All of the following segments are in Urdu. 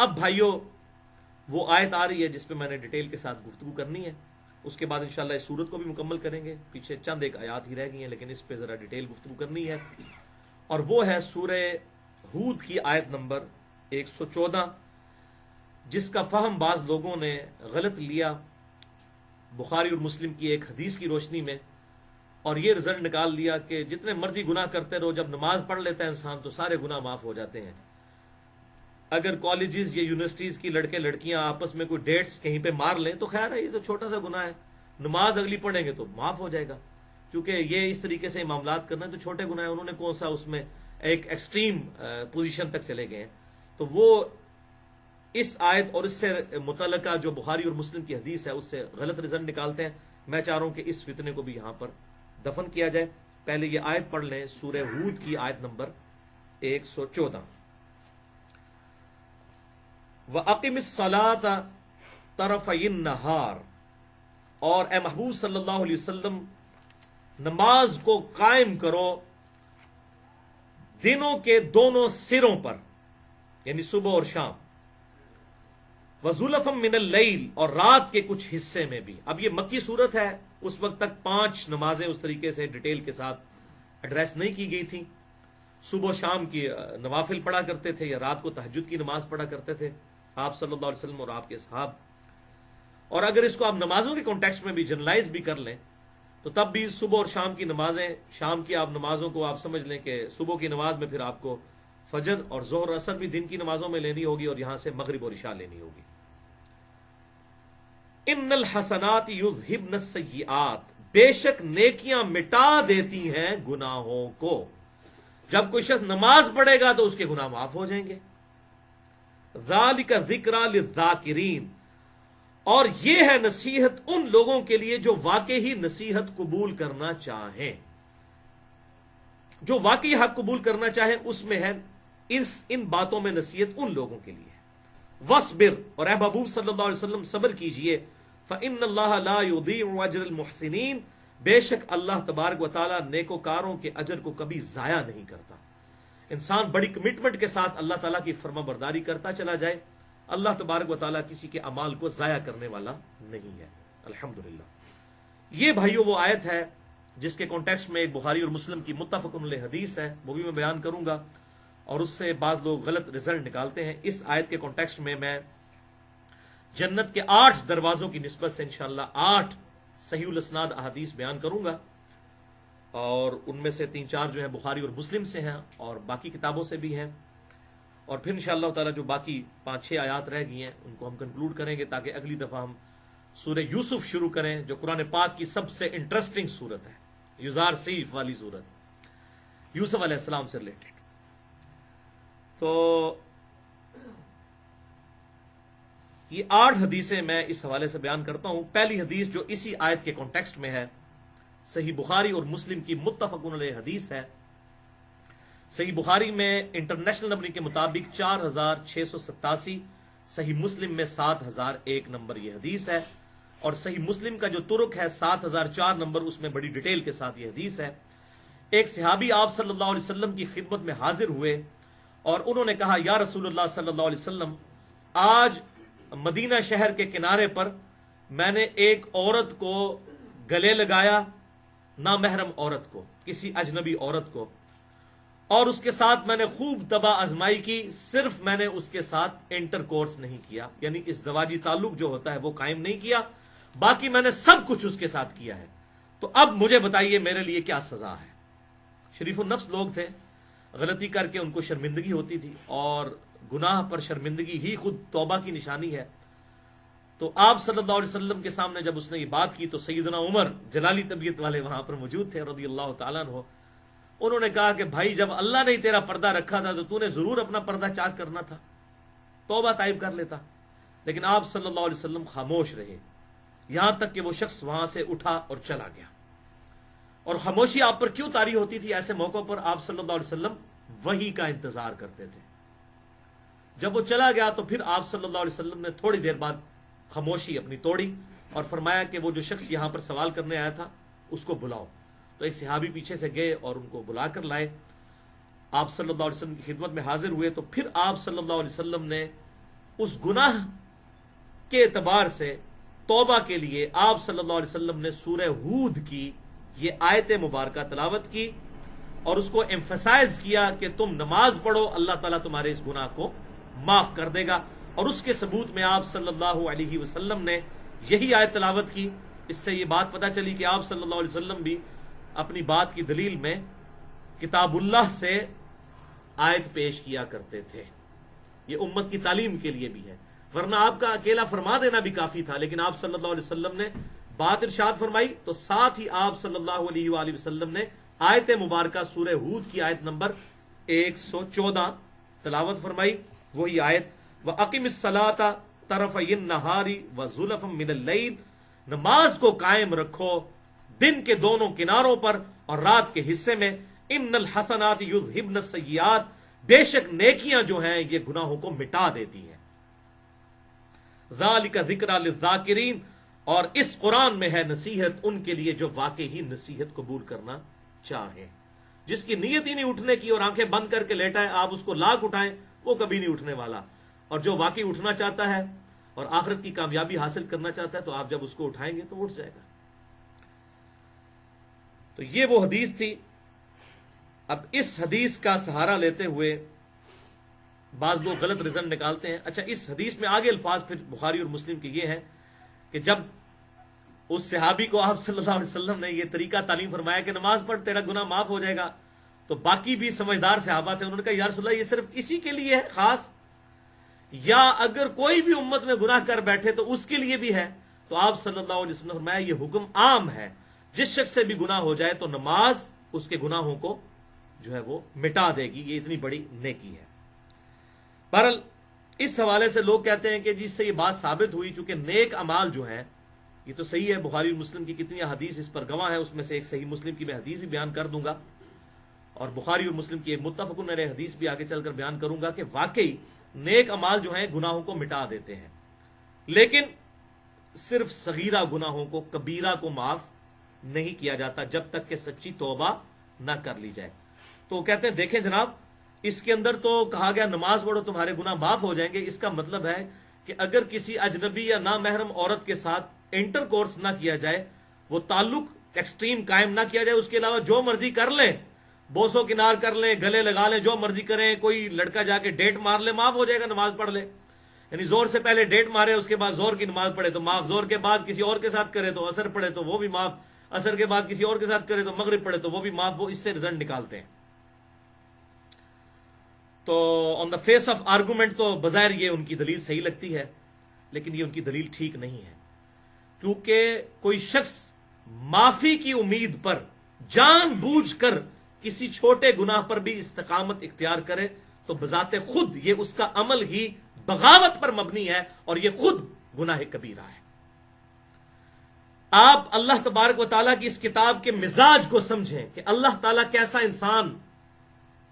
اب بھائیو وہ آیت آ رہی ہے جس پہ میں نے ڈیٹیل کے ساتھ گفتگو کرنی ہے، اس کے بعد انشاءاللہ اس سورت کو بھی مکمل کریں گے، پیچھے چند ایک آیات ہی رہ گئی ہیں لیکن اس پہ ذرا ڈیٹیل گفتگو کرنی ہے، اور وہ ہے سورہ ہود کی آیت نمبر 114، جس کا فہم بعض لوگوں نے غلط لیا بخاری اور مسلم کی ایک حدیث کی روشنی میں، اور یہ رزلٹ نکال لیا کہ جتنے مرضی گناہ کرتے رہو، جب نماز پڑھ لیتا ہے انسان تو سارے گناہ معاف ہو جاتے ہیں۔ اگر کالجز یا یونیورسٹیز کی لڑکے لڑکیاں آپس میں کوئی ڈیٹس کہیں پہ مار لیں تو خیر ہے، یہ تو چھوٹا سا گناہ ہے، نماز اگلی پڑھیں گے تو معاف ہو جائے گا، کیونکہ یہ اس طریقے سے معاملات کرنا ہے تو چھوٹے گناہ ہیں، انہوں نے کون سا اس میں ایک ایکسٹریم پوزیشن تک چلے گئے ہیں۔ تو وہ اس آیت اور اس سے متعلقہ جو بخاری اور مسلم کی حدیث ہے اس سے غلط رزلٹ نکالتے ہیں۔ میں چاہ رہا ہوں کہ اس فتنے کو بھی یہاں پر دفن کیا جائے۔ پہلے یہ آیت پڑھ لیں، سورہ ہود کی آیت نمبر 114، وَأَقِمِ الصَّلَاةَ طَرَفَيِ النَّهَارِ، اور اے محبوب صلی اللہ علیہ وسلم نماز کو قائم کرو دنوں کے دونوں سروں پر، یعنی صبح اور شام، وَزُلَفًا مِّنَ اللَّيْلِ، اور رات کے کچھ حصے میں بھی۔ اب یہ مکی صورت ہے، اس وقت تک 5 نمازیں اس طریقے سے ڈیٹیل کے ساتھ ایڈریس نہیں کی گئی تھیں۔ صبح و شام کی نوافل پڑھا کرتے تھے یا رات کو تہجد کی نماز پڑھا کرتے تھے آپ صلی اللہ علیہ وسلم اور آپ کے اصحاب۔ اور اگر اس کو آپ نمازوں کے کانٹیکسٹ میں بھی جنرلائز بھی کر لیں تو تب بھی صبح اور شام کی نمازیں، شام کی آپ نمازوں کو آپ سمجھ لیں کہ صبح کی نماز میں پھر آپ کو فجر اور ظہر اور عصر بھی دن کی نمازوں میں لینی ہوگی، اور یہاں سے مغرب اور عشاء لینی ہوگی۔ ان الحسنات یذہبن السیئات، بے شک نیکیاں مٹا دیتی ہیں گناہوں کو۔ جب کوئی شخص نماز پڑھے گا تو اس کے گناہ معاف ہو جائیں گے۔ ذالک ذکریٰ للذاکرین، اور یہ ہے نصیحت ان لوگوں کے لیے جو واقعی نصیحت قبول کرنا چاہیں، جو واقعی حق قبول کرنا چاہیں، اس میں ہے ان باتوں میں نصیحت ان لوگوں کے لیے۔ وَاصْبِرْ، اور اے محبوب صلی اللہ علیہ وسلم صبر کیجئے، فَإِنَّ اللَّهَ لَا يُضِيعُ أَجْرَ الْمُحْسِنِينَ، بے شک اللہ تبارک و تعالیٰ نیکوکاروں کے اجر کو کبھی ضائع نہیں کرتا۔ انسان بڑی کمٹمنٹ کے ساتھ اللہ تعالیٰ کی فرما برداری کرتا چلا جائے، اللہ تبارک و تعالیٰ کسی کے اعمال کو ضائع کرنے والا نہیں ہے، الحمدللہ۔ یہ بھائیو وہ آیت ہے جس کے کانٹیکسٹ میں ایک بخاری اور مسلم کی متفق علیہ حدیث ہے، وہ بھی میں بیان کروں گا، اور اس سے بعض لوگ غلط رزلٹ نکالتے ہیں۔ اس آیت کے کانٹیکسٹ میں جنت کے 8 دروازوں کی نسبت سے انشاءاللہ 8 صحیح الاسناد احادیث بیان کروں گا، اور ان میں سے 3-4 جو ہیں بخاری اور مسلم سے ہیں اور باقی کتابوں سے بھی ہیں، اور پھر انشاءاللہ تعالی جو باقی 5-6 آیات رہ گئی ہیں ان کو ہم کنکلوڈ کریں گے، تاکہ اگلی دفعہ ہم سورہ یوسف شروع کریں، جو قرآن پاک کی سب سے انٹرسٹنگ صورت ہے، یزار سیف والی صورت، یوسف علیہ السلام سے ریلیٹڈ۔ تو یہ 8 حدیثیں میں اس حوالے سے بیان کرتا ہوں۔ پہلی حدیث جو اسی آیت کے کانٹیکسٹ میں ہے، صحیح بخاری اور مسلم کی متفق علیہ حدیث ہے۔ صحیح بخاری میں انٹرنیشنل نمبر کے مطابق 4687، صحیح مسلم میں 7001 نمبر یہ حدیث ہے، اور صحیح مسلم کا جو طرق ہے 7004 نمبر، اس میں بڑی ڈیٹیل کے ساتھ یہ حدیث ہے۔ ایک صحابی آپ صلی اللہ علیہ وسلم کی خدمت میں حاضر ہوئے اور انہوں نے کہا، یا رسول اللہ صلی اللہ علیہ وسلم، آج مدینہ شہر کے کنارے پر میں نے ایک عورت کو گلے لگایا، نامحرم عورت کو، کسی اجنبی عورت کو، اور اس کے ساتھ میں نے خوب طبع آزمائی کی، صرف میں نے اس کے ساتھ انٹر کورس نہیں کیا، یعنی اس زواجی تعلق جو ہوتا ہے وہ قائم نہیں کیا، باقی میں نے سب کچھ اس کے ساتھ کیا ہے، تو اب مجھے بتائیے میرے لیے کیا سزا ہے۔ شریف النفس لوگ تھے، غلطی کر کے ان کو شرمندگی ہوتی تھی، اور گناہ پر شرمندگی ہی خود توبہ کی نشانی ہے۔ تو آپ صلی اللہ علیہ وسلم کے سامنے جب اس نے یہ بات کی تو سیدنا عمر جلالی طبیعت والے وہاں پر موجود تھے رضی اللہ تعالیٰ عنہ، انہوں نے کہا کہ بھائی جب اللہ نے تیرا پردہ رکھا تھا تو نے ضرور اپنا پردہ چاک کرنا تھا، توبہ طائب کر لیتا، لیکن آپ صلی اللہ علیہ وسلم خاموش رہے، یہاں تک کہ وہ شخص وہاں سے اٹھا اور چلا گیا۔ اور خاموشی آپ پر کیوں طاری ہوتی تھی؟ ایسے موقعوں پر آپ صلی اللہ علیہ وسلم وحی کا انتظار کرتے تھے۔ جب وہ چلا گیا تو پھر آپ صلی اللہ علیہ وسلم نے تھوڑی دیر بعد خاموشی اپنی توڑی اور فرمایا کہ وہ جو شخص یہاں پر سوال کرنے آیا تھا اس کو بلاؤ۔ تو ایک صحابی پیچھے سے گئے اور ان کو بلا کر لائے، آپ صلی اللہ علیہ وسلم کی خدمت میں حاضر ہوئے، تو پھر آپ صلی اللہ علیہ وسلم نے اس گناہ کے اعتبار سے توبہ کے لیے آپ صلی اللہ علیہ وسلم نے سورہ ہود کی یہ آیت مبارکہ تلاوت کی اور اس کو ایمفسائز کیا کہ تم نماز پڑھو، اللہ تعالیٰ تمہارے اس گناہ کو معاف کر دے گا. اور اس کے ثبوت میں آپ صلی اللہ علیہ وسلم نے یہی آیت تلاوت کی. اس سے یہ بات پتہ چلی کہ آپ صلی اللہ علیہ وسلم بھی اپنی بات کی دلیل میں کتاب اللہ سے آیت پیش کیا کرتے تھے. یہ امت کی تعلیم کے لیے بھی ہے، ورنہ آپ کا اکیلا فرما دینا بھی کافی تھا، لیکن آپ صلی اللہ علیہ وسلم نے بات ارشاد فرمائی تو ساتھ ہی آپ صلی اللہ علیہ وآلہ وسلم نے آیت مبارکہ سورہ ہود کی آیت نمبر 114 تلاوت فرمائی. وہی آیت وَأَقِمِ الصَّلَاةَ طَرَفَيِ النَّهَارِ وَزُلَفًا مِنَ اللَّيْلِ، نماز کو قائم رکھو دن کے دونوں کناروں پر اور رات کے حصے میں. ان الحسنات یذہبن السیئات، بے شک نیکیاں جو ہیں یہ گناہوں کو مٹا دیتی ہیں. ذالک ذکری للذاکرین، اور اس قرآن میں ہے نصیحت ان کے لیے جو واقعی نصیحت قبول کرنا چاہیں. جس کی نیت ہی نہیں اٹھنے کی اور آنکھیں بند کر کے لیٹا ہے، آپ اس کو لاکھ اٹھائیں وہ کبھی نہیں اٹھنے والا. اور جو واقعی اٹھنا چاہتا ہے اور آخرت کی کامیابی حاصل کرنا چاہتا ہے تو آپ جب اس کو اٹھائیں گے تو اٹھ جائے گا. تو یہ وہ حدیث تھی. اب اس حدیث کا سہارا لیتے ہوئے بعض لوگ غلط رزلٹ نکالتے ہیں. اچھا، اس حدیث میں آگے الفاظ پھر بخاری اور مسلم کے یہ ہیں کہ جب اس صحابی کو آپ صلی اللہ علیہ وسلم نے یہ طریقہ تعلیم فرمایا کہ نماز پڑھ تیرا گناہ معاف ہو جائے گا، تو باقی بھی سمجھدار صحابہ تھے، انہوں نے کہا یا رسول اللہ یہ صرف اسی کے لیے ہے خاص، یا اگر کوئی بھی امت میں گناہ کر بیٹھے تو اس کے لیے بھی ہے؟ تو آپ صلی اللہ علیہ وسلم نے فرمایا یہ حکم عام ہے، جس شخص سے بھی گناہ ہو جائے تو نماز اس کے گناہوں کو جو ہے وہ مٹا دے گی. یہ اتنی بڑی نیکی ہے. بہرحال اس حوالے سے لوگ کہتے ہیں کہ جس سے یہ بات ثابت ہوئی، چونکہ نیک اعمال جو ہیں یہ تو صحیح ہے، بخاری اور مسلم کی کتنی حدیث اس پر گواہ ہے، اس میں سے ایک صحیح مسلم کی میں حدیث بھی بیان کر دوں گا اور بخاری اور مسلم کی ایک متفق علیہ حدیث بھی آگے چل کر بیان کروں گا کہ واقعی نیک اعمال جو ہیں گناہوں کو مٹا دیتے ہیں، لیکن صرف صغیرہ گناہوں کو، کبیرہ کو معاف نہیں کیا جاتا جب تک کہ سچی توبہ نہ کر لی جائے. تو کہتے ہیں دیکھیں جناب، اس کے اندر تو کہا گیا نماز پڑھو تمہارے گناہ معاف ہو جائیں گے، اس کا مطلب ہے کہ اگر کسی اجنبی یا نامحرم عورت کے ساتھ انٹر کورس نہ کیا جائے، وہ تعلق ایکسٹریم قائم نہ کیا جائے، اس کے علاوہ جو مرضی کر لیں، بوسو کنار کر لیں، گلے لگا لیں، جو مرضی کریں، کوئی لڑکا جا کے ڈیٹ مار لے، معاف ہو جائے گا، نماز پڑھ لے. یعنی زور سے پہلے ڈیٹ مارے، اس کے بعد زور کی نماز پڑھے تو معاف، زور کے بعد کسی اور کے ساتھ کرے تو اثر پڑھے تو وہ بھی معاف، اثر کے بعد کسی اور کے ساتھ کرے تو مغرب پڑھے تو وہ بھی معاف. وہ اس سے رزلٹ نکالتے ہیں. تو آن دا فیس آف آرگومنٹ تو بظاہر یہ ان کی دلیل صحیح لگتی ہے، لیکن یہ ان کی دلیل ٹھیک نہیں ہے، کیونکہ کوئی شخص معافی کی امید پر جان بوجھ کر کسی چھوٹے گناہ پر بھی استقامت اختیار کرے تو بذات خود یہ اس کا عمل ہی بغاوت پر مبنی ہے اور یہ خود گناہ کبیرہ ہے. آپ اللہ تبارک و تعالیٰ کی اس کتاب کے مزاج کو سمجھیں کہ اللہ تعالیٰ کیسا انسان،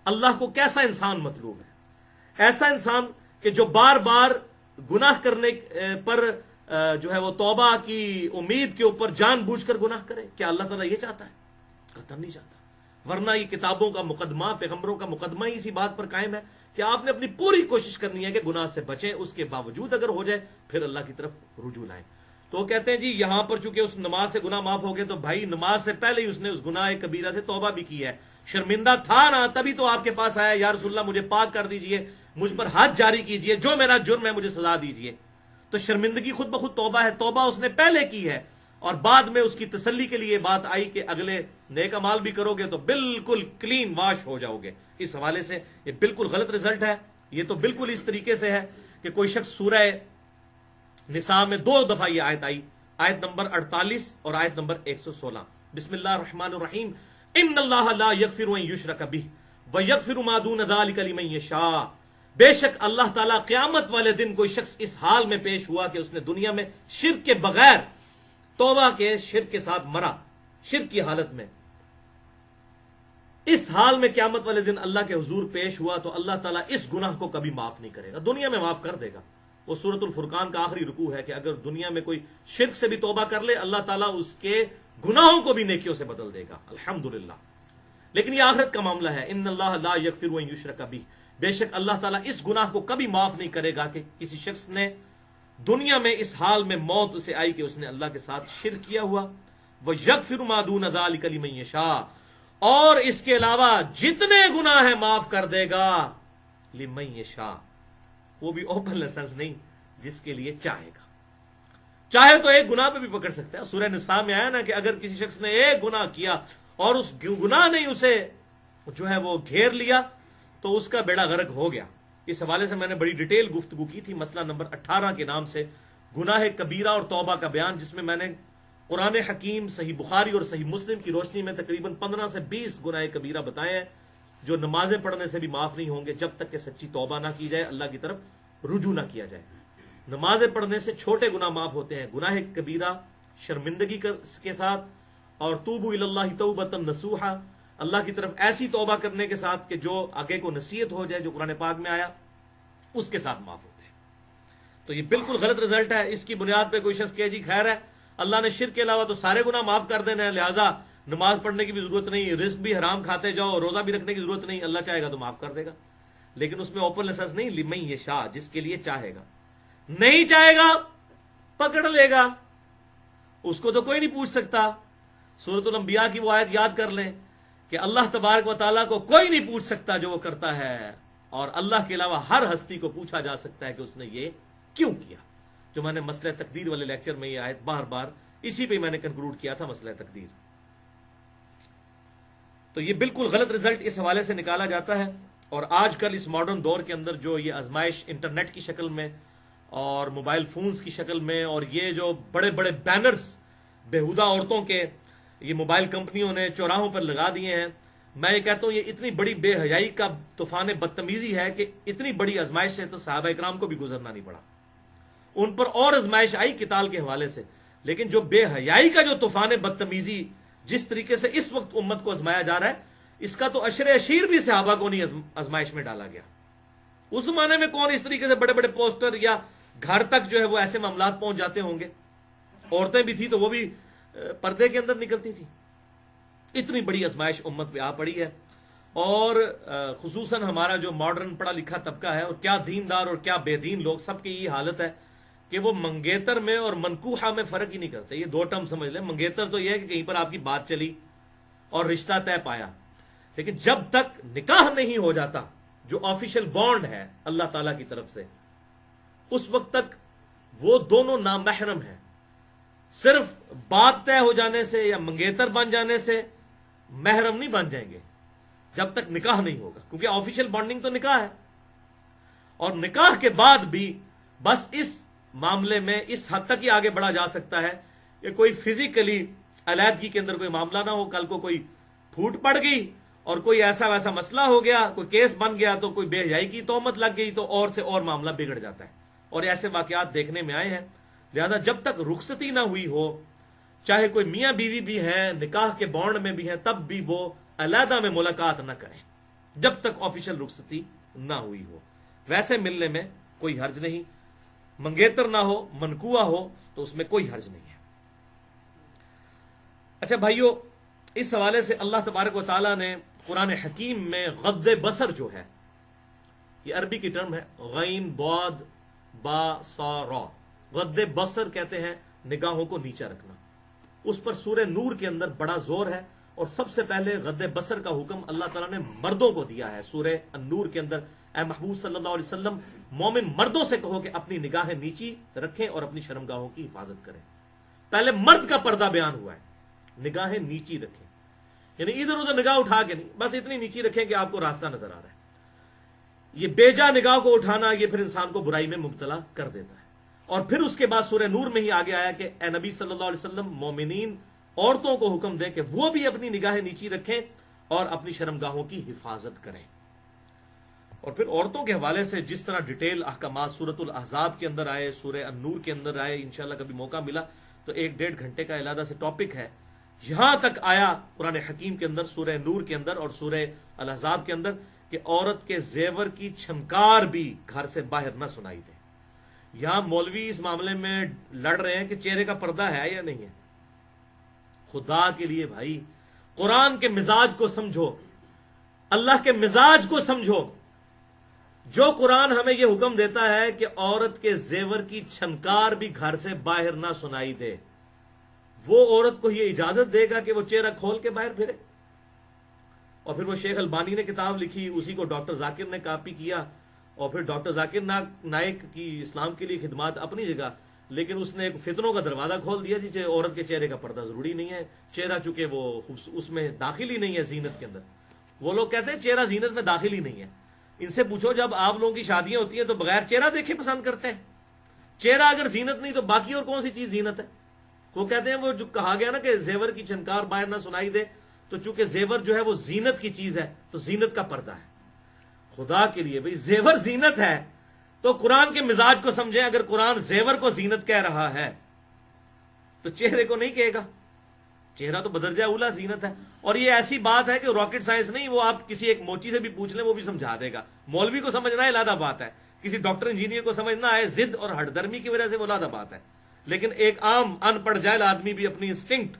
اللہ کو کیسا انسان مطلوب ہے. ایسا انسان کہ جو بار بار گناہ کرنے پر جو ہے وہ توبہ کی امید کے اوپر جان بوجھ کر گناہ کرے. کیا اللہ تعالیٰ یہ چاہتا ہے؟ قطعاً نہیں چاہتا. ورنہ یہ کتابوں کا مقدمہ، پیغمبروں کا مقدمہ ہی اسی بات پر قائم ہے کہ آپ نے اپنی پوری کوشش کرنی ہے کہ گناہ سے بچیں، اس کے باوجود اگر ہو جائے پھر اللہ کی طرف رجوع لائیں. تو وہ کہتے ہیں جی یہاں پر چونکہ اس نماز سے گناہ معاف ہو گئے تو بھائی نماز سے پہلے ہی اس نے اس گناہ کبیرہ سے توبہ بھی کی ہے، شرمندہ تھا نا، تبھی تو آپ کے پاس آیا یا رسول اللہ مجھے پاک کر دیجئے، مجھ پر حد جاری کیجئے، جو میرا جرم ہے مجھے سزا دیجئے. تو شرمندگی خود بخود توبہ ہے، توبہ اس نے پہلے کی ہے اور بعد میں اس کی تسلی کے لیے بات آئی کہ اگلے نیک اعمال بھی کرو گے تو بالکل کلین واش ہو جاؤ گے. اس حوالے سے یہ بالکل غلط رزلٹ ہے. یہ تو بالکل اس طریقے سے ہے کہ کوئی شخص سورہ نساء میں 2 دفعہ یہ آیت آئی، آیت نمبر 48 اور آیت نمبر 116. بسم اللہ الرحمن الرحیم. ان اللہ لا یغفر ان یشرک بہ ویغفر ما دون ذلک لمن یشاء. بے شک اللہ تعالیٰ قیامت والے دن کوئی شخص اس حال میں پیش ہوا کہ اس نے دنیا میں شرک کے بغیر توبہ کے شرک کے ساتھ مرا، شرک کی حالت میں، اس حال میں قیامت والے دن اللہ کے حضور پیش ہوا تو اللہ تعالیٰ اس گناہ کو کبھی معاف نہیں کرے گا. دنیا میں معاف کر دے گا. وہ سورۃ الفرقان کا آخری رکوع ہے کہ اگر دنیا میں کوئی شرک سے بھی توبہ کر لے اللہ تعالیٰ اس کے گناہوں کو بھی نیکیوں سے بدل دے گا. الحمدللہ. لیکن یہ آخرت کا معاملہ ہے. ان اللہ لا یغفر ان یشرک بہ. بے شک اللہ تعالیٰ اس گناہ کو کبھی معاف نہیں کرے گا کہ کسی شخص نے دنیا میں اس حال میں موت اسے آئی کہ اس نے اللہ کے ساتھ شرک کیا ہوا. وَيَغْفِرُ مَا دُونَ ذَلِكَ لِمَن يَشَاءُ، اور اس کے علاوہ جتنے گناہ ہیں معاف کر دے گا. لِمَن يَشَاءُ، وہ بھی اوپن لائسنس نہیں، جس کے لیے چاہے گا. چاہے تو ایک گناہ پہ بھی پکڑ سکتا ہے. سورہ نساء میں آیا نا کہ اگر کسی شخص نے ایک گناہ کیا اور اس گناہ نے اسے جو ہے وہ گھیر لیا تو اس کا بیڑا غرق ہو گیا. اس حوالے سے میں نے بڑی ڈیٹیل گفتگو کی تھی مسئلہ نمبر 18 کے نام سے گناہ کبیرہ اور توبہ کا بیان، جس میں نے قرآن حکیم، صحیح بخاری اور صحیح مسلم کی روشنی میں تقریباً 15 سے 20 گناہ کبیرہ بتائے ہیں جو نمازیں پڑھنے سے بھی معاف نہیں ہوں گے جب تک کہ سچی توبہ نہ کی جائے، اللہ کی طرف رجوع نہ کیا جائے. نمازیں پڑھنے سے چھوٹے گناہ معاف ہوتے ہیں، گناہ کبیرہ شرمندگی کے ساتھ، اور توبوا الی اللہ توبۃ نصوحا، اللہ کی طرف ایسی توبہ کرنے کے ساتھ کہ جو آگے کو نصیحت ہو جائے، جو قرآن پاک میں آیا اس کے ساتھ معاف ہوتے ہیں. تو یہ بالکل غلط رزلٹ ہے. اس کی بنیاد پہ کوئی شخص کہے جی خیر ہے اللہ نے شرک کے علاوہ تو سارے گناہ معاف کر دینا ہے، لہٰذا نماز پڑھنے کی بھی ضرورت نہیں، رزق بھی حرام کھاتے جاؤ، روزہ بھی رکھنے کی ضرورت نہیں، اللہ چاہے گا تو معاف کر دے گا. لیکن اس میں اوپن لائسنس نہیں، لمن یشاء، جس کے لیے چاہے گا. نہیں چاہے گا پکڑ لے گا، اس کو تو کوئی نہیں پوچھ سکتا. سورۃ الانبیاء کی وہ آیت یاد کر لیں کہ اللہ تبارک و تعالیٰ کو کوئی نہیں پوچھ سکتا جو وہ کرتا ہے، اور اللہ کے علاوہ ہر ہستی کو پوچھا جا سکتا ہے کہ اس نے یہ کیوں کیا. جو میں نے مسئلہ تقدیر والے لیکچر میں یہ آیت بار بار اسی پہ میں نے کنکلوڈ کیا تھا، مسئلہ تقدیر. تو یہ بالکل غلط رزلٹ اس حوالے سے نکالا جاتا ہے. اور آج کل اس ماڈرن دور کے اندر جو یہ آزمائش انٹرنیٹ کی شکل میں اور موبائل فونز کی شکل میں، اور یہ جو بڑے بڑے بینرز بےہودہ عورتوں کے یہ موبائل کمپنیوں نے چوراہوں پر لگا دیے ہیں، میں یہ کہتا ہوں یہ اتنی بڑی بے حیائی کا طوفان بدتمیزی ہے کہ اتنی بڑی آزمائش ہے تو صحابہ اکرام کو بھی گزرنا نہیں پڑا. ان پر اور آزمائش آئی قتال کے حوالے سے، لیکن جو بے حیائی کا جو طوفان بدتمیزی جس طریقے سے اس وقت امت کو آزمایا جا رہا ہے، اس کا تو عشر اشیر بھی صحابہ کو نہیں آزمائش میں ڈالا گیا. اس زمانے میں کون اس طریقے سے بڑے بڑے پوسٹر یا گھر تک جو ہے وہ ایسے معاملات پہنچ جاتے ہوں گے. عورتیں بھی تھی تو وہ بھی پردے کے اندر نکلتی تھی. اتنی بڑی آزمائش امت پہ آ پڑی ہے. اور خصوصاً ہمارا جو ماڈرن پڑھا لکھا طبقہ ہے، اور کیا دیندار اور کیا بے دین لوگ، سب کی یہ حالت ہے کہ وہ منگیتر میں اور منکوحہ میں فرق ہی نہیں کرتے. یہ دو ٹرم سمجھ لیں. منگیتر تو یہ ہے کہ کہیں پر آپ کی بات چلی اور رشتہ طے پایا، لیکن جب تک نکاح نہیں ہو جاتا جو آفیشل بانڈ ہے اللہ تعالیٰ کی طرف سے، اس وقت تک وہ دونوں نامحرم ہیں. صرف بات طے ہو جانے سے یا منگیتر بن جانے سے محرم نہیں بن جائیں گے جب تک نکاح نہیں ہوگا، کیونکہ آفیشل بانڈنگ تو نکاح ہے. اور نکاح کے بعد بھی بس اس معاملے میں اس حد تک ہی آگے بڑھا جا سکتا ہے کہ کوئی فزیکلی علیحدگی کے اندر کوئی معاملہ نہ ہو. کل کو کوئی پھوٹ پڑ گئی اور کوئی ایسا ویسا مسئلہ ہو گیا، کوئی کیس بن گیا، تو کوئی بے حیائی کی تہمت لگ گئی تو اور سے اور معاملہ بگڑ جاتا ہے. اور ایسے واقعات دیکھنے میں آئے ہیں. لہذا جب تک رخصتی نہ ہوئی ہو، چاہے کوئی میاں بیوی بھی ہیں، نکاح کے بانڈ میں بھی ہیں، تب بھی وہ علیحدہ میں ملاقات نہ کریں جب تک آفیشل رخصتی نہ ہوئی ہو. ویسے ملنے میں کوئی حرج نہیں، منگیتر نہ ہو، منکوہ ہو تو اس میں کوئی حرج نہیں ہے. اچھا بھائیو، اس حوالے سے اللہ تبارک و تعالیٰ نے قرآن حکیم میں غض بصر جو ہے، یہ عربی کی ٹرم ہے، غین ضاد با صا را، غض بصر کہتے ہیں نگاہوں کو نیچا رکھنا. اس پر سورہ نور کے اندر بڑا زور ہے، اور سب سے پہلے غض بصر کا حکم اللہ تعالیٰ نے مردوں کو دیا ہے. سورہ النور کے اندر اے محبوب صلی اللہ علیہ وسلم مومن مردوں سے کہو کہ اپنی نگاہیں نیچی رکھیں اور اپنی شرمگاہوں کی حفاظت کریں. پہلے مرد کا پردہ بیان ہوا ہے، نگاہیں نیچی رکھیں، یعنی ادھر ادھر نگاہ اٹھا کے نہیں، بس اتنی نیچی رکھیں کہ آپ کو راستہ نظر آ رہا ہے. یہ بیجا نگاہ کو اٹھانا یہ پھر انسان کو برائی میں مبتلا کر دیتا ہے. اور پھر اس کے بعد سورہ نور میں ہی آگے آیا کہ اے نبی صلی اللہ علیہ وسلم مومنین عورتوں کو حکم دیں کہ وہ بھی اپنی نگاہیں نیچی رکھیں اور اپنی شرمگاہوں کی حفاظت کریں. اور پھر عورتوں کے حوالے سے جس طرح ڈیٹیل احکامات سورۃ الاحزاب کے اندر آئے، سورہ النور کے اندر آئے، انشاءاللہ کبھی موقع ملا تو 1-1.5 گھنٹے کا علیحدہ سے ٹاپک ہے. یہاں تک آیا قرآن حکیم کے اندر، سورہ نور کے اندر اور سورہ الاحزاب کے اندر، کہ عورت کے زیور کی چھنکار بھی گھر سے باہر نہ سنائی دے. یہاں مولوی اس معاملے میں لڑ رہے ہیں کہ چہرے کا پردہ ہے یا نہیں ہے. خدا کے لیے بھائی قرآن کے مزاج کو سمجھو، اللہ کے مزاج کو سمجھو. جو قرآن ہمیں یہ حکم دیتا ہے کہ عورت کے زیور کی چھنکار بھی گھر سے باہر نہ سنائی دے، وہ عورت کو یہ اجازت دے گا کہ وہ چہرہ کھول کے باہر پھرے؟ اور پھر وہ شیخ البانی نے کتاب لکھی، اسی کو ڈاکٹر ذاکر نے کاپی کیا، اور پھر ڈاکٹر ذاکر نائک کی اسلام کے لیے خدمات اپنی جگہ، لیکن اس نے ایک فتنوں کا دروازہ کھول دیا جی عورت کے چہرے کا پردہ ضروری نہیں ہے، چہرہ چونکہ وہ اس میں داخل ہی نہیں ہے زینت کے اندر۔ وہ لوگ کہتے ہیں چہرہ زینت میں داخل ہی نہیں ہے۔ ان سے پوچھو جب آپ لوگوں کی شادیاں ہوتی ہیں تو بغیر چہرہ دیکھے پسند کرتے ہیں؟ چہرہ اگر زینت نہیں تو باقی اور کون سی چیز زینت ہے؟ وہ کہتے ہیں وہ جو کہا گیا نا کہ زیور کی چھنکار باہر نہ سنائی دے، تو چونکہ زیور جو ہے وہ زینت کی چیز ہے تو زینت کا پردہ ہے۔ خدا کے لیے بھئی زیور زینت ہے تو قرآن کے مزاج کو سمجھیں۔ اگر قرآن زیور کو زینت کہہ رہا ہے تو چہرے کو نہیں کہے گا؟ چہرہ تو بدرجہ اولا زینت ہے۔ اور یہ ایسی بات ہے کہ راکٹ سائنس نہیں، وہ آپ کسی ایک موچی سے بھی پوچھ لیں وہ بھی سمجھا دے گا۔ مولوی کو سمجھنا ہے علیحدہ بات ہے، کسی ڈاکٹر انجینئر کو سمجھنا ہے ضد اور ہٹ درمی کی وجہ سے وہ علیحدہ بات ہے، لیکن ایک عام ان پڑھ جاہل آدمی بھی اپنی انسٹنکٹ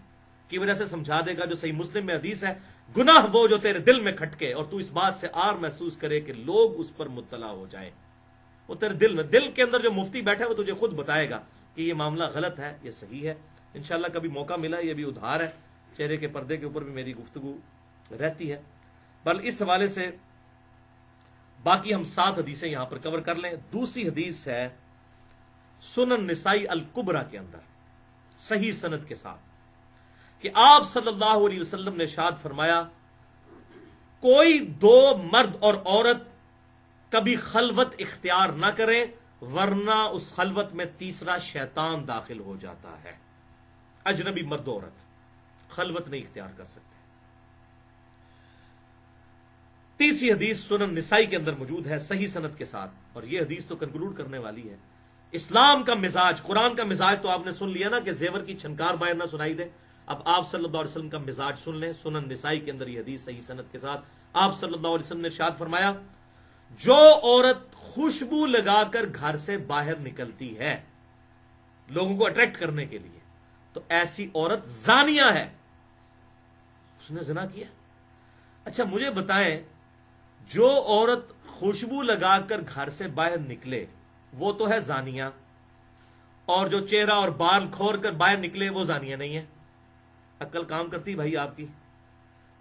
کی وجہ سے سمجھا دے گا۔ جو صحیح مسلم میں حدیث ہے، گناہ وہ جو تیرے دل میں کھٹکے اور تو اس بات سے آر محسوس کرے کہ لوگ اس پر مطلع ہو جائیں، وہ تیرے دل میں، دل کے اندر جو مفتی بیٹھا ہے وہ تجھے خود بتائے گا کہ یہ معاملہ غلط ہے، یہ صحیح ہے۔ انشاءاللہ کبھی موقع ملا، یہ بھی ادھار ہے، چہرے کے پردے کے اوپر بھی میری گفتگو رہتی ہے۔ بل اس حوالے سے باقی ہم 7 حدیثیں یہاں پر کور کر لیں۔ دوسری حدیث ہے سنن نسائی الکبریٰ کے اندر صحیح سند کے ساتھ کہ آپ صلی اللہ علیہ وسلم نے ارشاد فرمایا، کوئی 2 مرد اور عورت کبھی خلوت اختیار نہ کریں ورنہ اس خلوت میں تیسرا شیطان داخل ہو جاتا ہے۔ اجنبی مرد و عورت خلوت نہیں اختیار کر سکتے۔ تیسری حدیث سنن نسائی کے اندر موجود ہے صحیح سند کے ساتھ، اور یہ حدیث تو کنکلوڈ کرنے والی ہے۔ اسلام کا مزاج، قرآن کا مزاج تو آپ نے سن لیا نا کہ زیور کی چھنکار باہر نہ سنائی دے۔ اب آپ صلی اللہ علیہ وسلم کا مزاج سن لیں۔ سنن نسائی کے اندر یہ حدیث صحیح سند کے ساتھ آپ صلی اللہ علیہ وسلم نے ارشاد فرمایا، جو عورت خوشبو لگا کر گھر سے باہر نکلتی ہے لوگوں کو اٹریکٹ کرنے کے لیے، تو ایسی عورت زانیہ ہے، اس نے زنا کیا۔ اچھا مجھے بتائیں، جو عورت خوشبو لگا کر گھر سے باہر نکلے وہ تو ہے زانیہ، اور جو چہرہ اور بال کھول کر باہر نکلے وہ زانیہ نہیں ہے؟ عقل کام کرتی بھائی آپ کی،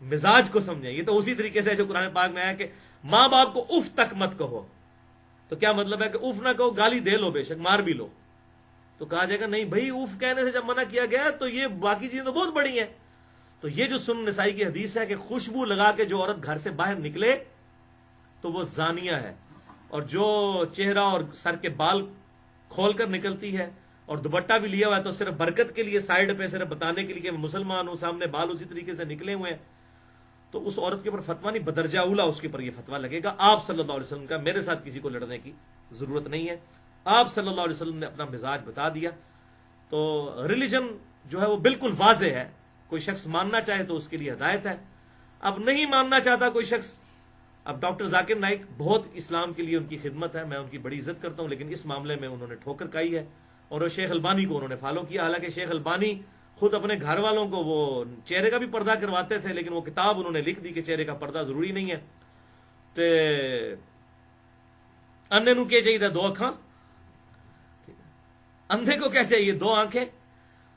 مزاج کو سمجھیں۔ یہ تو اسی طریقے سے جو قرآن پاک میں ہے کہ ماں باپ کو اف تک مت کہو، تو کیا مطلب ہے کہ اف نہ کہو، گالی دے لو، بے شک مار بھی لو، تو کہا جائے گا نہیں بھائی اف کہنے سے جب منع کیا گیا تو یہ باقی چیزیں تو بہت بڑی ہیں۔ تو یہ جو سنن نسائی کی حدیث ہے کہ خوشبو لگا کے جو عورت گھر سے باہر نکلے تو وہ زانیہ ہے، اور جو چہرہ اور سر کے بال کھول کر نکلتی ہے اور دوپٹہ بھی لیا ہوا ہے تو صرف برکت کے لیے، سائیڈ پہ صرف بتانے کے لیے کہ میں مسلمان ہوں، سامنے بال اسی طریقے سے نکلے ہوئے ہیں، تو اس عورت کے اوپر فتویٰ نہیں، بدرجہ اولا اس کے اوپر یہ فتویٰ لگے گا۔ آپ صلی اللہ علیہ وسلم کا میرے ساتھ کسی کو لڑنے کی ضرورت نہیں ہے، آپ صلی اللہ علیہ وسلم نے اپنا مزاج بتا دیا۔ تو ریلیجن جو ہے وہ بالکل واضح ہے، کوئی شخص ماننا چاہے تو اس کے لیے ہدایت ہے، اب نہیں ماننا چاہتا کوئی شخص۔ اب ڈاکٹر ذاکر نائک بہت اسلام کے لیے ان کی خدمت ہے، میں ان کی بڑی عزت کرتا ہوں، لیکن اس معاملے میں انہوں نے ٹھوکر کھائی ہے، اور وہ شیخ البانی کو انہوں نے فالو کیا۔ حالانکہ شیخ البانی خود اپنے گھر والوں کو وہ چہرے کا بھی پردہ کرواتے تھے، لیکن وہ کتاب انہوں نے لکھ دی کہ چہرے کا پردہ ضروری نہیں ہے، تے اندھے نو کیا چاہیے 2 اکھاں، اندھے کو کیا چاہیے 2 آنکھیں۔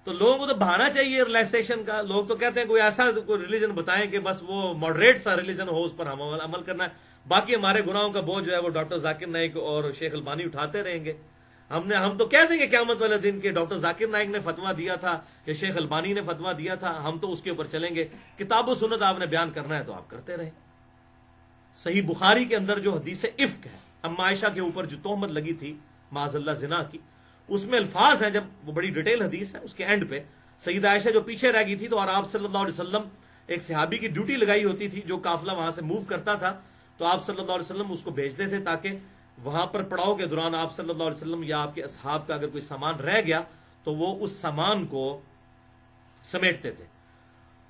تو لوگوں کو تو بہانا چاہیے ریلیکسیشن کا۔ لوگ تو کہتے ہیں کوئی ایسا کوئی ریلیجن بتائیں کہ بس وہ ماڈریٹ سا ریلیجن ہو، اس پر ہم عمل کرنا ہے، باقی ہمارے گناہوں کا بوجھ جو ہے وہ ڈاکٹر ذاکر نائک اور شیخ البانی اٹھاتے رہیں گے۔ ہم تو کہہ دیں گے قیامت والے دن کے ڈاکٹر ذاکر نائک نے فتویٰ دیا تھا یا شیخ البانی نے فتویٰ دیا تھا، ہم تو اس کے اوپر چلیں گے۔ کتاب و سنت آپ نے بیان کرنا ہے تو آپ کرتے رہیں۔ صحیح بخاری کے اندر جو حدیث افک ہے، اما عائشہ کے اوپر جو تہمت لگی تھی معاذ اللہ زنا کی، اس میں الفاظ ہیں، جب وہ بڑی ڈیٹیل حدیث ہے، اس کے اینڈ پہ سیدہ عائشہ جو پیچھے رہ گئی تھی تو اور آپ صلی اللہ علیہ وسلم ایک صحابی کی ڈیوٹی لگائی ہوتی تھی جو قافلہ وہاں سے موو کرتا تھا، تو آپ صلی اللہ علیہ وسلم اس کو بھیجتے تھے تاکہ وہاں پر پڑاؤ کے دوران آپ صلی اللہ علیہ وسلم یا آپ کے اصحاب کا اگر کوئی سامان رہ گیا تو وہ اس سامان کو سمیٹتے تھے۔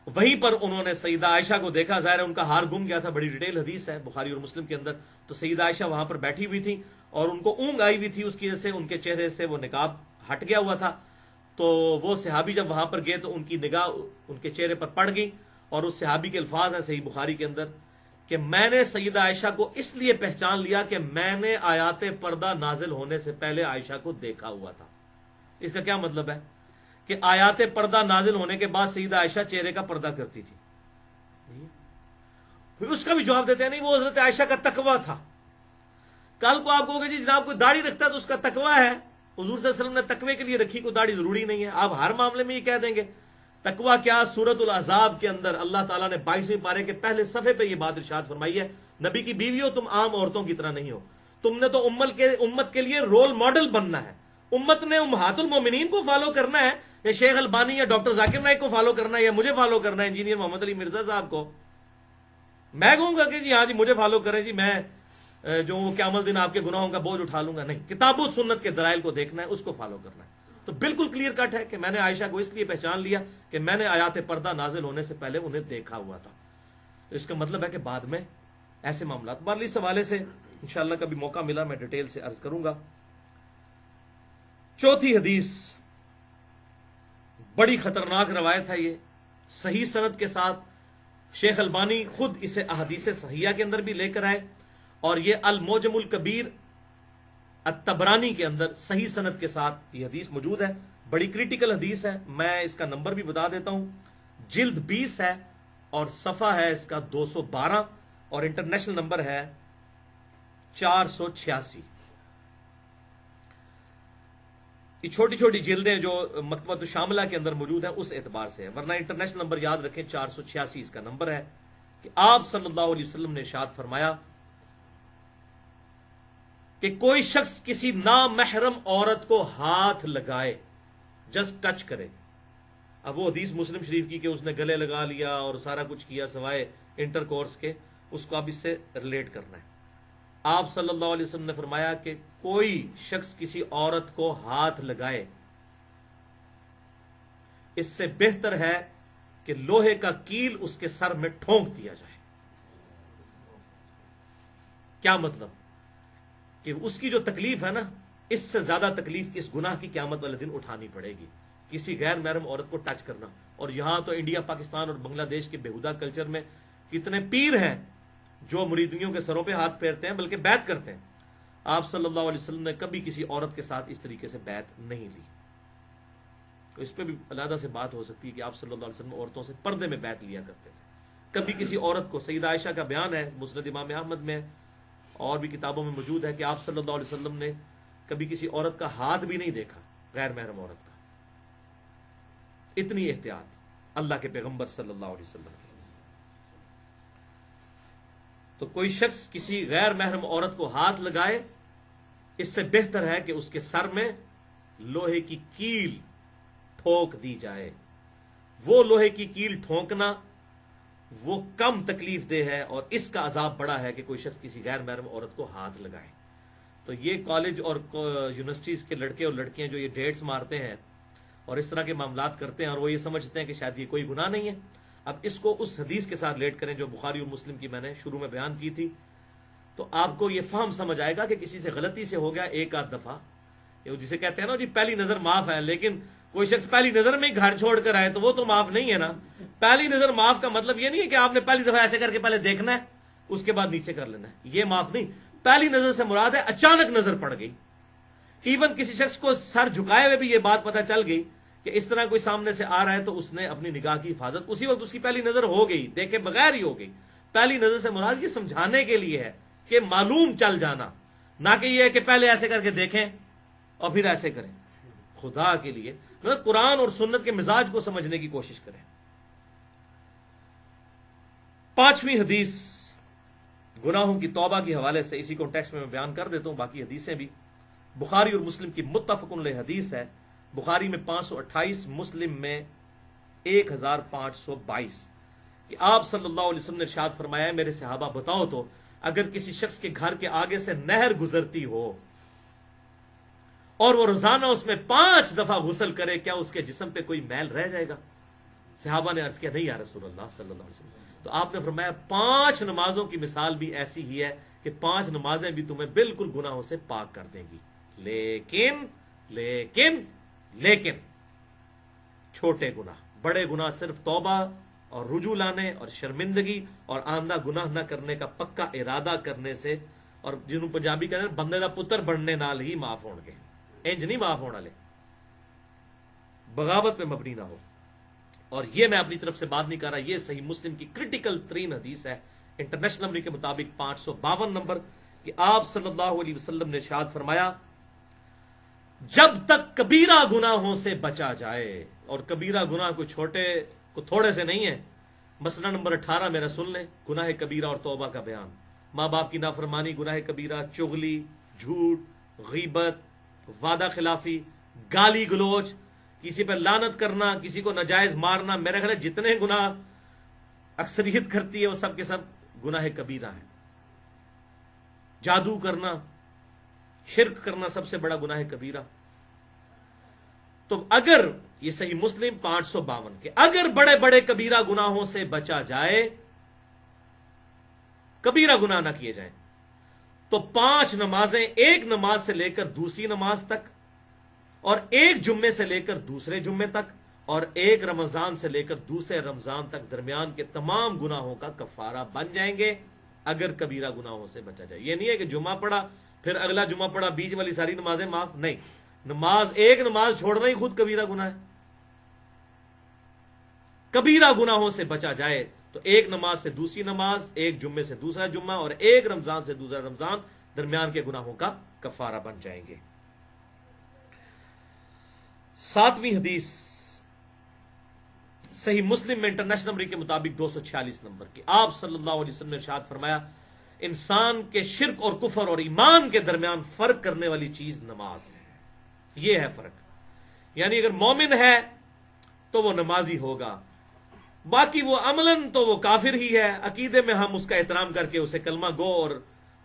وہیں پر انہوں نے سیدہ عائشہ کو دیکھا، ظاہر ہے ان کا ہار گم گیا تھا، بڑی ڈیٹیل حدیث ہے بخاری اور مسلم کے اندر، تو سیدہ عائشہ وہاں پر بیٹھی ہوئی تھی اور ان کو اونگ آئی ہوئی تھی، اس کی وجہ سے ان کے چہرے سے وہ نقاب ہٹ گیا ہوا تھا۔ تو وہ صحابی جب وہاں پر گئے تو ان کی نگاہ ان کے چہرے پر پڑ گئی، اور اس صحابی کے الفاظ ہیں صحیح بخاری کے اندر کہ میں نے سیدہ عائشہ کو اس لیے پہچان لیا کہ میں نے آیات پردہ نازل ہونے سے پہلے عائشہ کو دیکھا ہوا تھا. اس کا کیا مطلب ہے؟ کہ آیات پردہ نازل ہونے کے بعد سیدہ عائشہ چہرے کا پردہ کرتی تھی. پھر اس کا بھی جواب دیتے ہیں نہیں وہ حضرت عائشہ کا تقوی تھا. کل کو آپ کہو گے جی جناب کوئی داڑھی رکھتا ہے تو اس کا تقوی ہے. حضور صلی اللہ علیہ وسلم نے تقوی کے لیے رکھی, کوئی داڑھی ضروری نہیں ہے. آپ ہر معاملے میں یہ کہہ دیں گے. تقوی کیا؟ سورۃ الاحزاب کے اندر اللہ تعالیٰ نے 22ویں پارے کے پہلے صفحے پہ یہ بات ارشاد فرمائی ہے, نبی کی بیوی ہو تم عام عورتوں کی طرح نہیں ہو, تم نے تو امت کے لیے رول ماڈل بننا ہے. امت نے امہات المومنین کو فالو کرنا ہے, یا شیخ البانی یا ڈاکٹر ذاکر نائک کو فالو کرنا ہے, یا مجھے فالو کرنا ہے انجینئر محمد علی مرزا صاحب کو. میں کہوں گا کہ جی ہاں جی مجھے فالو کریں جی, میں جو قیامت دن آپ کے گناہوں کا بوجھ اٹھا لوں گا. نہیں, کتاب و سنت کے دلائل کو دیکھنا ہے, اس کو فالو کرنا ہے. تو بالکل کلیئر کٹ ہے کہ میں نے عائشہ کو اس لیے پہچان لیا کہ میں نے آیات پردہ نازل ہونے سے پہلے انہیں دیکھا ہوا تھا. تو اس کا مطلب ہے کہ بعد میں ایسے معاملات. بہرحال اس حوالے سے انشاءاللہ کبھی موقع ملا میں ڈیٹیل سے عرض کروں گا. چوتھی حدیث بڑی خطرناک روایت ہے, یہ صحیح سند کے ساتھ. شیخ البانی خود اسے احادیث صحیحہ کے اندر بھی لے کر آئے, اور یہ المعجم الکبیر الطبرانی کے اندر صحیح سند کے ساتھ یہ حدیث موجود ہے. بڑی کریٹیکل حدیث ہے. میں اس کا نمبر بھی بتا دیتا ہوں. جلد 20 ہے اور صفحہ ہے اس کا 212, اور انٹرنیشنل نمبر ہے 486. یہ چھوٹی چھوٹی جلدیں جو مکتبۃ الشاملہ کے اندر موجود ہیں اس اعتبار سے ہے, ورنہ انٹرنیشنل نمبر یاد رکھیں 486 اس کا نمبر ہے. کہ آپ صلی اللہ علیہ وسلم نے ارشاد فرمایا کہ کوئی شخص کسی نامحرم عورت کو ہاتھ لگائے, جسٹ ٹچ کرے. اب وہ حدیث مسلم شریف کی کہ اس نے گلے لگا لیا اور سارا کچھ کیا سوائے انٹر کورس کے, اس کو اب اس سے ریلیٹ کرنا ہے. آپ صلی اللہ علیہ وسلم نے فرمایا کہ کوئی شخص کسی عورت کو ہاتھ لگائے, اس سے بہتر ہے کہ لوہے کا کیل اس کے سر میں ٹھونک دیا جائے. کیا مطلب؟ کہ اس کی جو تکلیف ہے نا, اس سے زیادہ تکلیف اس گناہ کی قیامت والے دن اٹھانی پڑے گی, کسی غیر محرم عورت کو ٹچ کرنا. اور یہاں تو انڈیا, پاکستان اور بنگلہ دیش کے بےہودہ کلچر میں کتنے پیر ہیں جو مریدنیوں کے سروں پہ ہاتھ پھیرتے ہیں, بلکہ بیعت کرتے ہیں. آپ صلی اللہ علیہ وسلم نے کبھی کسی عورت کے ساتھ اس طریقے سے بیعت نہیں لی. تو اس پہ بھی علیحدہ سے بات ہو سکتی ہے کہ آپ صلی اللہ علیہ وسلم عورتوں سے پردے میں بیعت لیا کرتے تھے. کبھی کسی عورت کو, سیدہ عائشہ کا بیان ہے مسند امام احمد میں اور بھی کتابوں میں موجود ہے کہ آپ صلی اللہ علیہ وسلم نے کبھی کسی عورت کا ہاتھ بھی نہیں دیکھا, غیر محرم عورت کا. اتنی احتیاط اللہ کے پیغمبر صلی اللہ علیہ وسلم کی. تو کوئی شخص کسی غیر محرم عورت کو ہاتھ لگائے, اس سے بہتر ہے کہ اس کے سر میں لوہے کی کیل ٹھونک دی جائے. وہ لوہے کی کیل ٹھونکنا وہ کم تکلیف دہ ہے, اور اس کا عذاب بڑا ہے کہ کوئی شخص کسی غیر محرم عورت کو ہاتھ لگائے. تو یہ کالج اور یونیورسٹیز کے لڑکے اور لڑکیاں جو یہ ڈیٹس مارتے ہیں اور اس طرح کے معاملات کرتے ہیں, اور وہ یہ سمجھتے ہیں کہ شاید یہ کوئی گناہ نہیں ہے. اب اس کو اس حدیث کے ساتھ لیٹ کریں جو بخاری اور مسلم کی میں نے شروع میں بیان کی تھی, تو آپ کو یہ فہم سمجھ آئے گا کہ کسی سے غلطی سے ہو گیا ایک آدھ دفعہ, جسے کہتے ہیں نا جی پہلی نظر معاف ہے, لیکن کوئی شخص پہلی نظر میں ہی گھر چھوڑ کر آئے تو وہ تو معاف نہیں ہے نا. پہلی نظر معاف کا مطلب یہ نہیں ہے کہ آپ نے پہلی دفعہ ایسے کر کے پہلے دیکھنا ہے اس کے بعد نیچے کر لینا ہے, یہ معاف نہیں. پہلی نظر سے مراد ہے اچانک نظر پڑ گئی. ایون کسی شخص کو سر جھکائے ہوئے بھی یہ بات پتہ چل گئی کہ اس طرح کوئی سامنے سے آ رہا ہے, تو اس نے اپنی نگاہ کی حفاظت اسی وقت, اس کی پہلی نظر ہو گئی, دیکھے بغیر ہی ہو گئی. پہلی نظر سے مراد یہ سمجھانے کے لیے ہے کہ معلوم چل جانا, نہ کہ یہ ہے کہ پہلے ایسے کر کے دیکھیں اور پھر ایسے کریں. خدا کے لیے مطلب قرآن اور سنت کے مزاج کو سمجھنے کی کوشش کریں. 5ویں حدیث گناہوں کی توبہ کے حوالے سے اسی کانٹیکسٹ میں بیان کر دیتا ہوں, باقی حدیثیں بھی. بخاری اور مسلم کی متفق علیہ حدیث ہے, بخاری میں 528, مسلم میں 1522, کہ آپ صلی اللہ علیہ وسلم نے ارشاد فرمایا ہے, میرے صحابہ بتاؤ تو اگر کسی شخص کے گھر کے آگے سے نہر گزرتی ہو اور وہ روزانہ اس میں 5 دفعہ غسل کرے, کیا اس کے جسم پہ کوئی میل رہ جائے گا؟ صحابہ نے عرض کیا نہیں یا رسول اللہ صلی اللہ علیہ وسلم. تو آپ نے فرمایا 5 نمازوں کی مثال بھی ایسی ہی ہے کہ 5 نمازیں بھی تمہیں بالکل گناہوں سے پاک کر دیں گی, لیکن لیکن لیکن چھوٹے گناہ, بڑے گناہ صرف توبہ اور رجوع لانے اور شرمندگی اور آندہ گناہ نہ کرنے کا پکا ارادہ کرنے سے، اور جنہوں پنجابی کہتے ہیں بندے دا پتر بننے نال ہی معاف ہون گے، انج نہیں معاف ہونے والے، بغاوت پہ مبنی نہ ہو۔ اور یہ میں اپنی طرف سے بات نہیں کر رہا، یہ صحیح مسلم کی کرٹیکل ترین حدیث ہے، انٹرنیشنل نمبر کے مطابق 552 نمبر، کہ آپ صلی اللہ علیہ وسلم نے ارشاد فرمایا جب تک کبیرہ گناہوں سے بچا جائے، اور کبیرہ گناہ کوئی چھوٹے کو تھوڑے سے نہیں ہے، مسئلہ نمبر 18 میرا سن لیں، گناہ کبیرہ اور توبہ کا بیان، ماں باپ کی نافرمانی گناہ کبیرہ، چغلی، جھوٹ، غیبت، وعدہ خلافی، گالی گلوچ، کسی پہ لعنت کرنا، کسی کو ناجائز مارنا، میرے خیال ہے جتنے گناہ اکثریت کرتی ہے وہ سب کے سب گناہ کبیرہ ہیں۔ جادو کرنا، شرک کرنا سب سے بڑا گناہ کبیرہ۔ تو اگر یہ صحیح مسلم 552 کہ اگر بڑے بڑے کبیرہ گناہوں سے بچا جائے، کبیرہ گناہ نہ کیے جائیں، تو 5 نمازیں، ایک نماز سے لے کر دوسری نماز تک، اور ایک جمعے سے لے کر دوسرے جمعے تک، اور ایک رمضان سے لے کر دوسرے رمضان تک درمیان کے تمام گناہوں کا کفارہ بن جائیں گے، اگر کبیرہ گناہوں سے بچا جائے۔ یہ نہیں ہے کہ جمعہ پڑھا پھر اگلا جمعہ پڑھا بیچ والی ساری نمازیں معاف، نہیں، ایک نماز چھوڑنا ہی خود کبیرہ گناہ ہے۔ کبیرہ گناہوں سے بچا جائے تو ایک نماز سے دوسری نماز، ایک جمعے سے دوسرا جمعہ، اور ایک رمضان سے دوسرا رمضان، درمیان کے گناہوں کا کفارہ بن جائیں گے۔ 7ویں حدیث صحیح مسلم میں انٹرنیشنل نمبر کے مطابق 246 نمبر کی، آپ صلی اللہ علیہ وسلم نے ارشاد فرمایا انسان کے شرک اور کفر اور ایمان کے درمیان فرق کرنے والی چیز نماز ہے۔ یہ ہے فرق، یعنی اگر مومن ہے تو وہ نمازی ہوگا، باقی وہ عملاً تو وہ کافر ہی ہے، عقیدے میں ہم اس کا احترام کر کے اسے کلمہ گو اور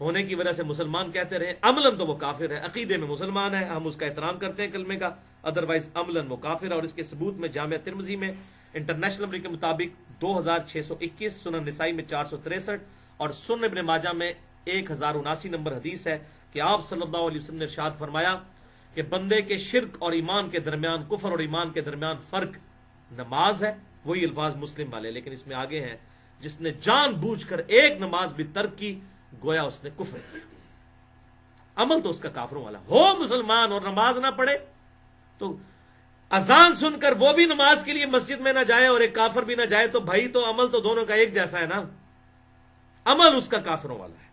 ہونے کی وجہ سے مسلمان کہتے رہے، عملاً تو وہ کافر ہے، عقیدے میں مسلمان ہے، ہم اس کا احترام کرتے ہیں کلمے کا، ادروائز عملاً وہ کافر ہے۔ اور اس کے ثبوت میں جامعہ ترمذی میں انٹرنیشنل نمبر کے مطابق 2621، سنن نسائی میں 463 اور سنن ابن ماجہ میں 1079 نمبر حدیث ہے کہ آپ صلی اللہ علیہ وسلم نے ارشاد فرمایا کہ بندے کے شرک اور ایمان کے درمیان، کفر اور ایمان کے درمیان فرق نماز ہے۔ وہی الفاظ مسلم والے، لیکن اس میں آگے ہیں جس نے جان بوجھ کر ایک نماز بھی ترک کی گویا اس نے کفر کیا، عمل تو اس کا کافروں والا ہو مسلمان اور نماز نہ پڑھے، تو اذان سن کر وہ بھی نماز کے لیے مسجد میں نہ جائے اور ایک کافر بھی نہ جائے، تو بھائی تو عمل تو دونوں کا ایک جیسا ہے نا، عمل اس کا کافروں والا ہے۔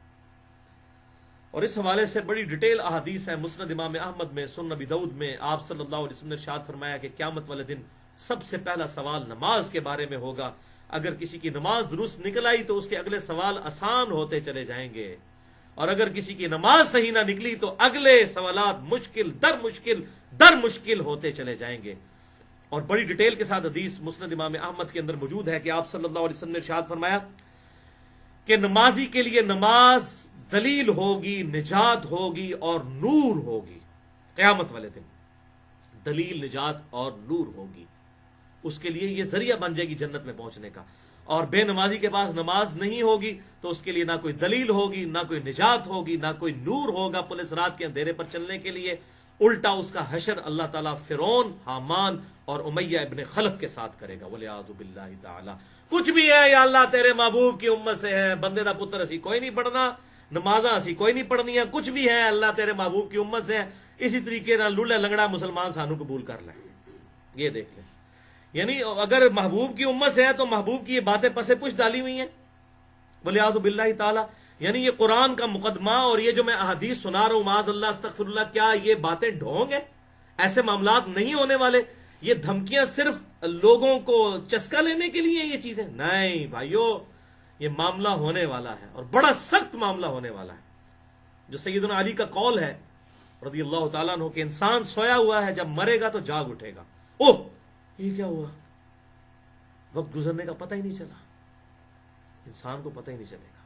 اور اس حوالے سے بڑی ڈیٹیل احادیث ہے، مسند امام احمد میں، سنن نبی داؤد میں، آپ صلی اللہ علیہ وسلم نے ارشاد فرمایا کہ قیامت والے دن سب سے پہلا سوال نماز کے بارے میں ہوگا، اگر کسی کی نماز درست نکل آئی تو اس کے اگلے سوال آسان ہوتے چلے جائیں گے، اور اگر کسی کی نماز صحیح نہ نکلی تو اگلے سوالات مشکل در مشکل ہوتے چلے جائیں گے۔ اور بڑی ڈیٹیل کے ساتھ حدیث مسند امام احمد کے اندر موجود ہے کہ آپ صلی اللہ علیہ وسلم نے ارشاد فرمایا کہ نمازی کے لیے نماز دلیل ہوگی، نجات ہوگی اور نور ہوگی، قیامت والے دن دلیل، نجات اور نور ہوگی، اس کے لیے یہ ذریعہ بن جائے گی جنت میں پہنچنے کا۔ اور بے نمازی کے پاس نماز نہیں ہوگی تو اس کے لیے نہ کوئی دلیل ہوگی، نہ کوئی نجات ہوگی، نہ کوئی نور ہوگا پولیس رات کے اندھیرے پر چلنے کے لیے، الٹا اس کا حشر اللہ تعالیٰ فرعون، حامان اور امیہ ابن خلف کے ساتھ کرے گا، وَلِعَاذُ بِاللَّهِ تعالیٰ۔ کچھ بھی ہے یا اللہ تیرے محبوب کی امت سے ہے، بندے دا پتر اسی کوئی نہیں پڑھنا، نمازاں اسی کوئی نہیں پڑھنی ہے، کچھ بھی ہے اللہ تیرے محبوب کی امت سے ہے، اسی طریقے نہ لولے لنگڑا مسلمان سانو قبول کر لیں۔ یہ دیکھ لیں، یعنی اگر محبوب کی امت سے ہے تو محبوب کی یہ باتیں پسے پش ڈالی ہوئی ہیں، وَلِعَاذُ بِاللَّهِ تعالیٰ۔ یعنی یہ قرآن کا مقدمہ اور یہ جو میں احادیث سنا رہا ہوں، معاذ اللہ استغفر اللہ، کیا یہ باتیں ڈھونگ ہیں؟ ایسے معاملات نہیں ہونے والے، یہ دھمکیاں صرف لوگوں کو چسکا لینے کے لیے یہ چیزیں نہیں بھائیو، یہ معاملہ ہونے والا ہے اور بڑا سخت معاملہ ہونے والا ہے، جو سیدنا علی کا قول ہے رضی اللہ تعالیٰ عنہ کہ انسان سویا ہوا ہے، جب مرے گا تو جاگ اٹھے گا۔ اوہ یہ کیا ہوا؟ وقت گزرنے کا پتہ ہی نہیں چلا، انسان کو پتہ ہی نہیں چلے گا۔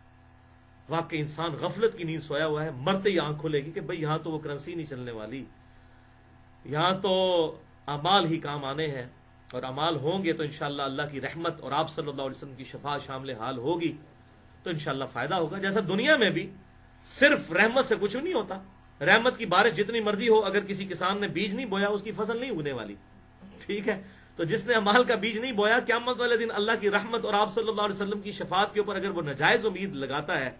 واقعی انسان غفلت کی نیند سویا ہوا ہے، مرتے ہی آنکھ کھلے گی کہ بھئی یہاں تو وہ کرنسی نہیں چلنے والی، یہاں تو اعمال ہی کام آنے ہیں، اور اعمال ہوں گے تو انشاءاللہ اللہ کی رحمت اور آپ صلی اللہ علیہ وسلم کی شفاعت شامل حال ہوگی تو انشاءاللہ فائدہ ہوگا۔ جیسا دنیا میں بھی صرف رحمت سے کچھ نہیں ہوتا، رحمت کی بارش جتنی مرضی ہو، اگر کسی کسان نے بیج نہیں بویا اس کی فصل نہیں اگنے والی، ٹھیک ہے؟ تو جس نے اعمال کا بیج نہیں بویا، قیامت والے دن اللہ کی رحمت اور آپ صلی اللہ علیہ وسلم کی شفاعت کے اوپر اگر وہ ناجائز امید لگاتا ہے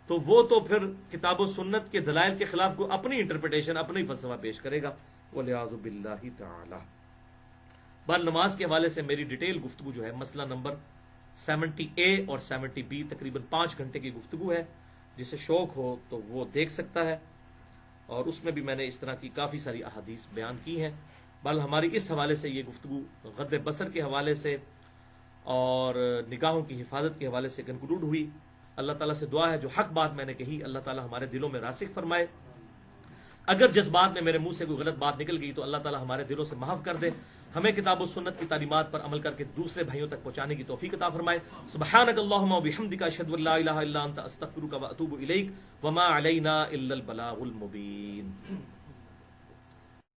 تو وہ تو پھر کتاب و سنت کے دلائل کے خلاف کو اپنی انٹرپریٹیشن، اپنی فلسفہ پیش کرے گا، والعیاذ باللہ تعالی۔ بر نماز کے حوالے سے میری ڈیٹیل گفتگو جو ہے مسئلہ نمبر 70A اور 70B تقریباً 5 گھنٹے کی گفتگو ہے، جسے شوق ہو تو وہ دیکھ سکتا ہے، اور اس میں بھی میں نے اس طرح کی کافی ساری احادیث بیان کی ہیں۔ بل ہماری اس حوالے سے یہ گفتگو غض بصر کے حوالے سے اور نگاہوں کی حفاظت کے حوالے سے کنکلوڈ ہوئی۔ اللہ تعالیٰ سے دعا ہے جو حق بات میں نے کہی اللہ تعالیٰ ہمارے دلوں میں راسخ فرمائے، اگر جس بات میں میرے منہ سے کوئی غلط بات نکل گئی تو اللہ تعالیٰ ہمارے دلوں سے محو کر دے، ہمیں کتاب و سنت کی تعلیمات پر عمل کر کے دوسرے بھائیوں تک پہنچانے کی توفیق عطا فرمائے۔ سبحانک اللہم و بحمدک، اشہد ان لا الہ الا انت، استغفرک و اتوب الیک، وما علینا الا البلاغ المبین۔